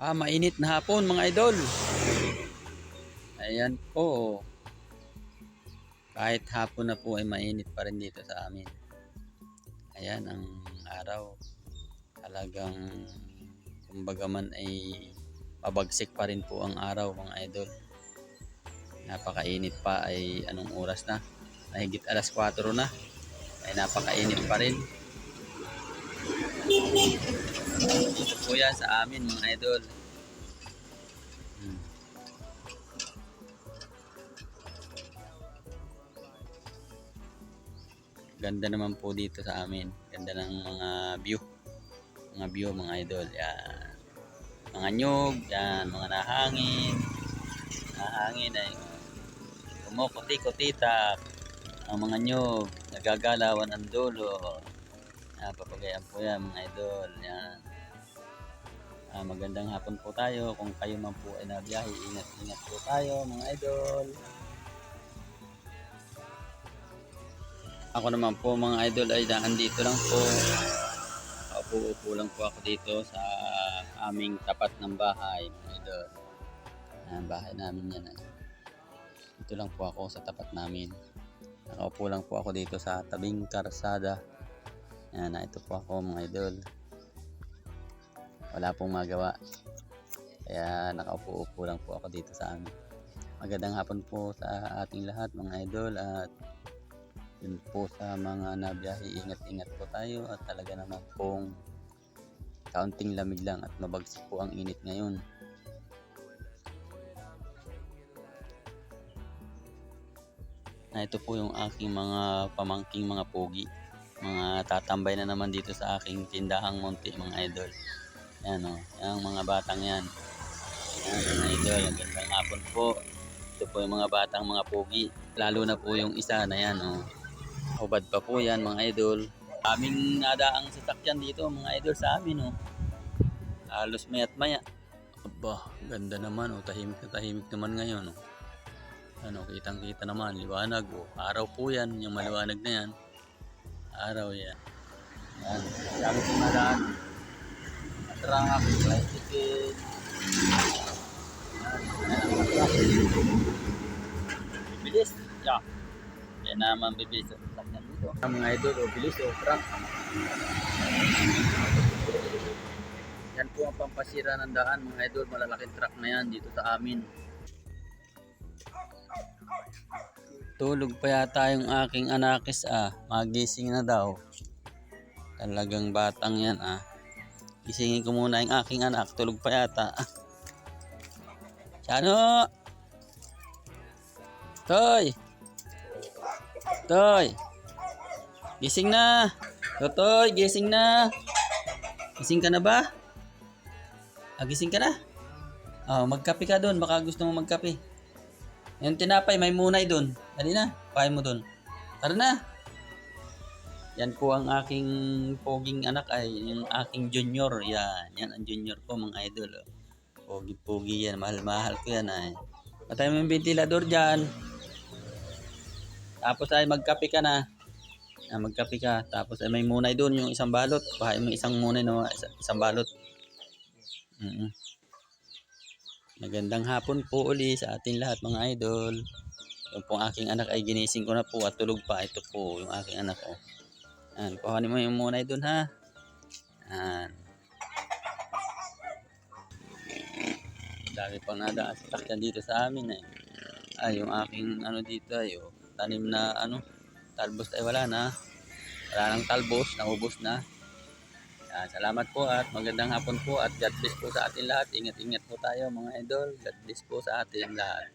Mainit na hapon mga idol. Ayan po. Kahit hapon na po ay mainit pa rin dito sa amin. Ayan ang araw. Talagang kumbaga man ay pabagsik pa rin po ang araw mga idol. Napakainit pa ay anong oras na? Mahigit alas 4 na. Ay napakainit pa rin. Dito po yan sa amin mga idol. Ganda naman po dito sa amin. Ganda ng mga view. Mga view mga idol. Yan. Mga nyug. Yan. Mga nahangin. Nahangin ay kumukuti-kutitak. Ang mga nyug. Nagagalawan ang dulo. Yan. Papagayan po yan mga idol. Yan. Magandang hapon po tayo. Kung kayo man po ay nabiyahe, ingat-ingat po tayo mga idol. Ako naman po mga idol ay andito lang po. Upo lang po ako dito sa aming tapat ng bahay mga idol. Bahay namin yan. Dito lang po ako sa tapat namin. Nakaupo lang po ako dito sa tabing karsada. Yan, ito po ako mga idol. Wala pong magawa. Kaya nakaupo lang po ako dito sa amin. Magandang hapon po sa ating lahat mga idol, at yun po sa mga nabiyahe, ingat-ingat po tayo, at talaga naman pong kaunting lamig lang at mabagsik po ang init ngayon. Ito po yung aking mga pamangking mga pogi, mga tatambay na naman dito sa aking tindahang munti mga idol. Yan o, yung mga batang yan. Yan mga idol, ang gandang hapon po. Ito po yung mga batang mga pogi, lalo na po yung isa na yan o. Hubad pa po yan mga idol. Aming nadaang sasakyan dito mga idol sa amin oh. Halos maya't maya. Aba, ganda naman oh. Tahimik na tahimik naman ngayon oh. Ano, kitang kita naman, liwanag oh. Araw po yan, yung maliwanag na yan. Araw yan. Yan, sabi ko nadaan. Truck, tricycle. Bilis, yeah. Yan naman bibilis sa sasakyan dito. Ang mga idol, bilis o truck. Yan po ang pampasira ng daan mga idol. Malalaking truck na yan dito sa amin. Tulog pa yata yung aking anakis magising na daw. Talagang batang yan Gisingin ko muna yung aking anak. Tulog pa yata Chano! Toy! Toy! Gising na! Totoy, gising na! Gising ka na ba? Gising ka na? Magkape ka doon. Baka gusto mo magkape. Yung tinapay, may munay doon. Dali na, pahay mo doon. Tara na! Yan po ang aking poging anak ay yung aking junior. Yan ang junior ko mga idol. Pogi-pogi yan. Mahal-mahal ko yan Patay mo yung ventilador dyan. Tapos ay magkape ka na. Magkape ka. Tapos ay may munay doon yung isang balot. Pahay mo isang munay na isang balot. Magandang hapon po uli sa ating lahat mga idol. Yung pong aking anak ay ginising ko na po at tulog pa. Ito po yung aking anak ko. Kuhanin mo yung munay doon ha. Dami pang nadaan sa takyan dito sa amin yung aking dito ay tanim na talbos ay wala na. Wala nang talbos, naubos na. Salamat po at magandang hapon po at God bless po sa ating lahat. Ingat-ingat po tayo mga idol. God bless po sa ating lahat.